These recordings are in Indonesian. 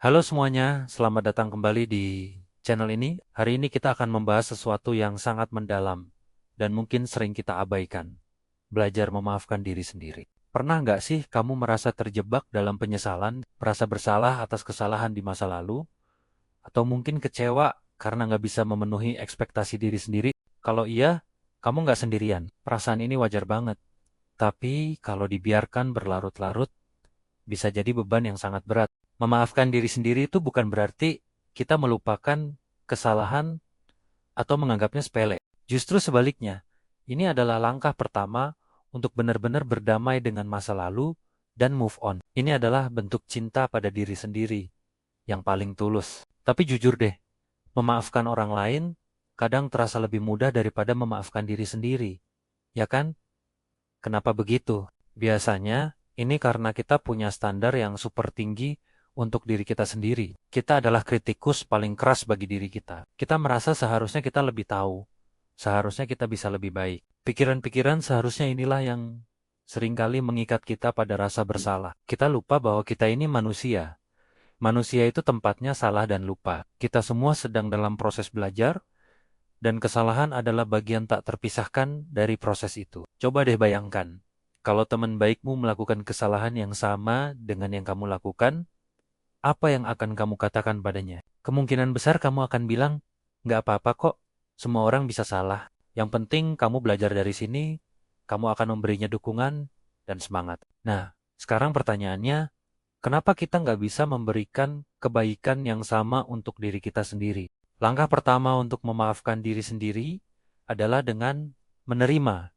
Halo semuanya, selamat datang kembali di channel ini. Hari ini kita akan membahas sesuatu yang sangat mendalam dan mungkin sering kita abaikan. Belajar memaafkan diri sendiri. Pernah nggak sih kamu merasa terjebak dalam penyesalan, merasa bersalah atas kesalahan di masa lalu, atau mungkin kecewa karena nggak bisa memenuhi ekspektasi diri sendiri? Kalau iya, kamu nggak sendirian. Perasaan ini wajar banget. Tapi kalau dibiarkan berlarut-larut, bisa jadi beban yang sangat berat. Memaafkan diri sendiri itu bukan berarti kita melupakan kesalahan atau menganggapnya sepele. Justru sebaliknya, ini adalah langkah pertama untuk benar-benar berdamai dengan masa lalu dan move on. Ini adalah bentuk cinta pada diri sendiri yang paling tulus. Tapi jujur deh, memaafkan orang lain kadang terasa lebih mudah daripada memaafkan diri sendiri. Ya kan? Kenapa begitu? Biasanya ini karena kita punya standar yang super tinggi untuk diri kita sendiri. Kita adalah kritikus paling keras bagi diri kita. Kita merasa seharusnya kita lebih tahu. Seharusnya kita bisa lebih baik. Pikiran-pikiran seharusnya inilah yang seringkali mengikat kita pada rasa bersalah. Kita lupa bahwa kita ini manusia. Manusia itu tempatnya salah dan lupa. Kita semua sedang dalam proses belajar, dan kesalahan adalah bagian tak terpisahkan dari proses itu. Coba deh bayangkan, kalau teman baikmu melakukan kesalahan yang sama dengan yang kamu lakukan, apa yang akan kamu katakan padanya? Kemungkinan besar kamu akan bilang, nggak apa-apa kok, semua orang bisa salah. Yang penting kamu belajar dari sini, kamu akan memberinya dukungan dan semangat. Nah, sekarang pertanyaannya, kenapa kita nggak bisa memberikan kebaikan yang sama untuk diri kita sendiri? Langkah pertama untuk memaafkan diri sendiri adalah dengan menerima.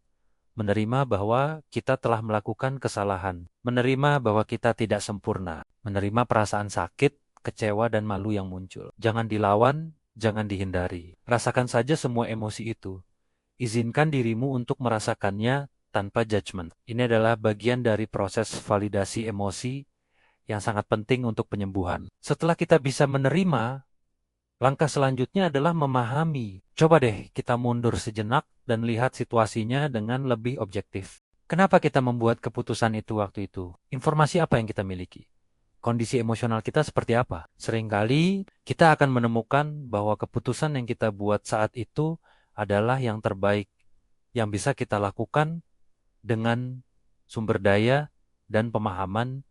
Menerima bahwa kita telah melakukan kesalahan. Menerima bahwa kita tidak sempurna. Menerima perasaan sakit, kecewa, dan malu yang muncul. Jangan dilawan, jangan dihindari. Rasakan saja semua emosi itu. Izinkan dirimu untuk merasakannya tanpa judgement. Ini adalah bagian dari proses validasi emosi yang sangat penting untuk penyembuhan. Setelah kita bisa menerima, langkah selanjutnya adalah memahami. Coba deh kita mundur sejenak dan lihat situasinya dengan lebih objektif. Kenapa kita membuat keputusan itu waktu itu? Informasi apa yang kita miliki? Kondisi emosional kita seperti apa? Seringkali kita akan menemukan bahwa keputusan yang kita buat saat itu adalah yang terbaik yang bisa kita lakukan dengan sumber daya dan pemahaman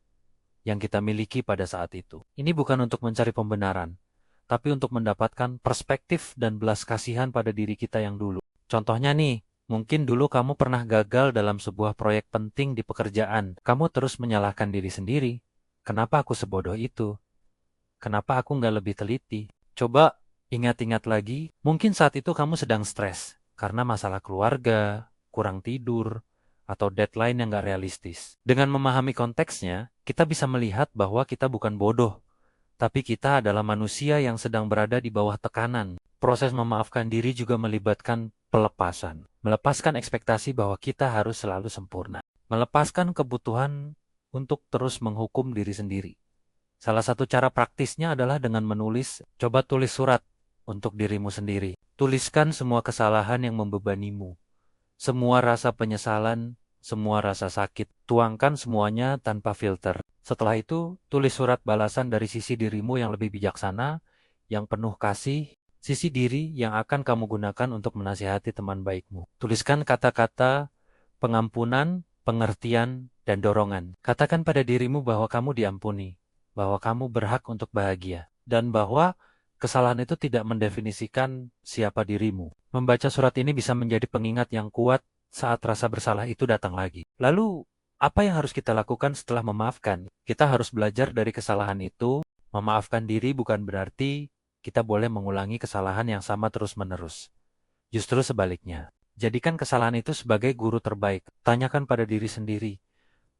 yang kita miliki pada saat itu. Ini bukan untuk mencari pembenaran, tapi untuk mendapatkan perspektif dan belas kasihan pada diri kita yang dulu. Contohnya nih, mungkin dulu kamu pernah gagal dalam sebuah proyek penting di pekerjaan. Kamu terus menyalahkan diri sendiri. Kenapa aku sebodoh itu? Kenapa aku nggak lebih teliti? Coba ingat-ingat lagi, mungkin saat itu kamu sedang stres karena masalah keluarga, kurang tidur, atau deadline yang nggak realistis. Dengan memahami konteksnya, kita bisa melihat bahwa kita bukan bodoh, tapi kita adalah manusia yang sedang berada di bawah tekanan. Proses memaafkan diri juga melibatkan pelepasan. Melepaskan ekspektasi bahwa kita harus selalu sempurna. Melepaskan kebutuhan untuk terus menghukum diri sendiri. Salah satu cara praktisnya adalah dengan menulis, coba tulis surat untuk dirimu sendiri. Tuliskan semua kesalahan yang membebanimu. Semua rasa penyesalan, semua rasa sakit, tuangkan semuanya tanpa filter. Setelah itu, tulis surat balasan dari sisi dirimu yang lebih bijaksana, yang penuh kasih, sisi diri yang akan kamu gunakan untuk menasihati teman baikmu. Tuliskan kata-kata pengampunan, pengertian, dan dorongan. Katakan pada dirimu bahwa kamu diampuni, bahwa kamu berhak untuk bahagia, dan bahwa kesalahan itu tidak mendefinisikan siapa dirimu. Membaca surat ini bisa menjadi pengingat yang kuat saat rasa bersalah itu datang lagi. Lalu, apa yang harus kita lakukan setelah memaafkan? Kita harus belajar dari kesalahan itu. Memaafkan diri bukan berarti kita boleh mengulangi kesalahan yang sama terus-menerus. Justru sebaliknya. Jadikan kesalahan itu sebagai guru terbaik. Tanyakan pada diri sendiri,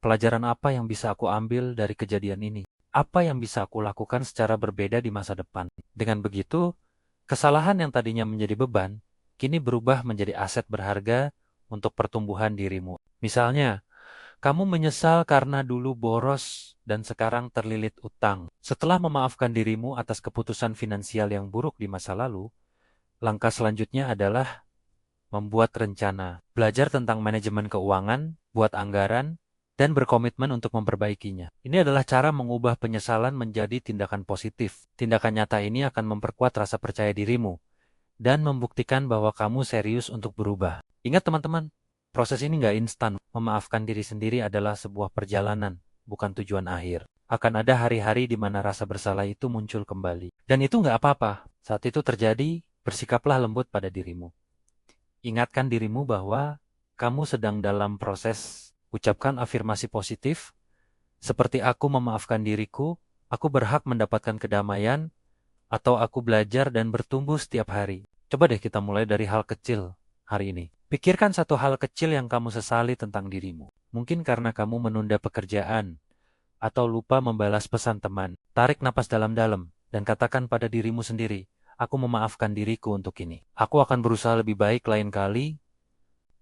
pelajaran apa yang bisa aku ambil dari kejadian ini? Apa yang bisa aku lakukan secara berbeda di masa depan? Dengan begitu, kesalahan yang tadinya menjadi beban, kini berubah menjadi aset berharga untuk pertumbuhan dirimu. Misalnya, kamu menyesal karena dulu boros dan sekarang terlilit utang. Setelah memaafkan dirimu atas keputusan finansial yang buruk di masa lalu, langkah selanjutnya adalah membuat rencana. Belajar tentang manajemen keuangan, buat anggaran, dan berkomitmen untuk memperbaikinya. Ini adalah cara mengubah penyesalan menjadi tindakan positif. Tindakan nyata ini akan memperkuat rasa percaya dirimu dan membuktikan bahwa kamu serius untuk berubah. Ingat teman-teman, proses ini nggak instan. Memaafkan diri sendiri adalah sebuah perjalanan, bukan tujuan akhir. Akan ada hari-hari di mana rasa bersalah itu muncul kembali. Dan itu nggak apa-apa. Saat itu terjadi, bersikaplah lembut pada dirimu. Ingatkan dirimu bahwa kamu sedang dalam proses. Ucapkan afirmasi positif, seperti aku memaafkan diriku, aku berhak mendapatkan kedamaian, atau aku belajar dan bertumbuh setiap hari. Coba deh kita mulai dari hal kecil hari ini. Pikirkan satu hal kecil yang kamu sesali tentang dirimu. Mungkin karena kamu menunda pekerjaan, atau lupa membalas pesan teman. Tarik napas dalam-dalam, dan katakan pada dirimu sendiri, aku memaafkan diriku untuk ini. Aku akan berusaha lebih baik lain kali.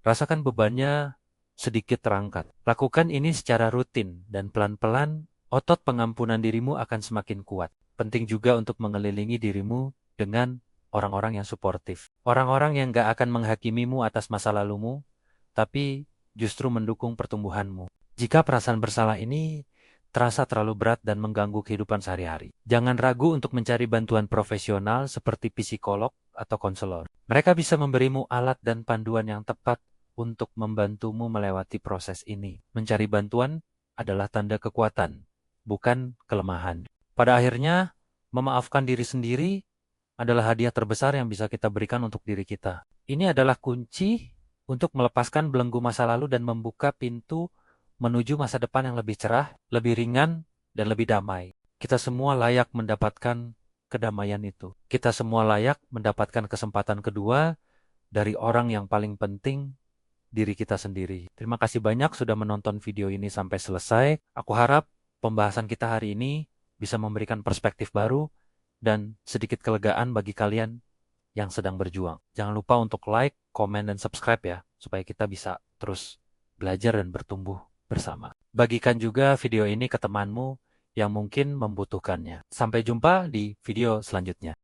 Rasakan bebannya sedikit terangkat. Lakukan ini secara rutin dan pelan-pelan, otot pengampunan dirimu akan semakin kuat. Penting juga untuk mengelilingi dirimu dengan orang-orang yang suportif. Orang-orang yang gak akan menghakimimu atas masa lalumu, tapi justru mendukung pertumbuhanmu. Jika perasaan bersalah ini terasa terlalu berat dan mengganggu kehidupan sehari-hari, jangan ragu untuk mencari bantuan profesional seperti psikolog atau konselor. Mereka bisa memberimu alat dan panduan yang tepat untuk membantumu melewati proses ini. Mencari bantuan adalah tanda kekuatan, bukan kelemahan. Pada akhirnya, memaafkan diri sendiri adalah hadiah terbesar yang bisa kita berikan untuk diri kita. Ini adalah kunci untuk melepaskan belenggu masa lalu dan membuka pintu menuju masa depan yang lebih cerah, lebih ringan, dan lebih damai. Kita semua layak mendapatkan kedamaian itu. Kita semua layak mendapatkan kesempatan kedua dari orang yang paling penting, diri kita sendiri. Terima kasih banyak sudah menonton video ini sampai selesai. Aku harap pembahasan kita hari ini bisa memberikan perspektif baru dan sedikit kelegaan bagi kalian yang sedang berjuang. Jangan lupa untuk like, komen, dan subscribe ya, supaya kita bisa terus belajar dan bertumbuh bersama. Bagikan juga video ini ke temanmu yang mungkin membutuhkannya. Sampai jumpa di video selanjutnya.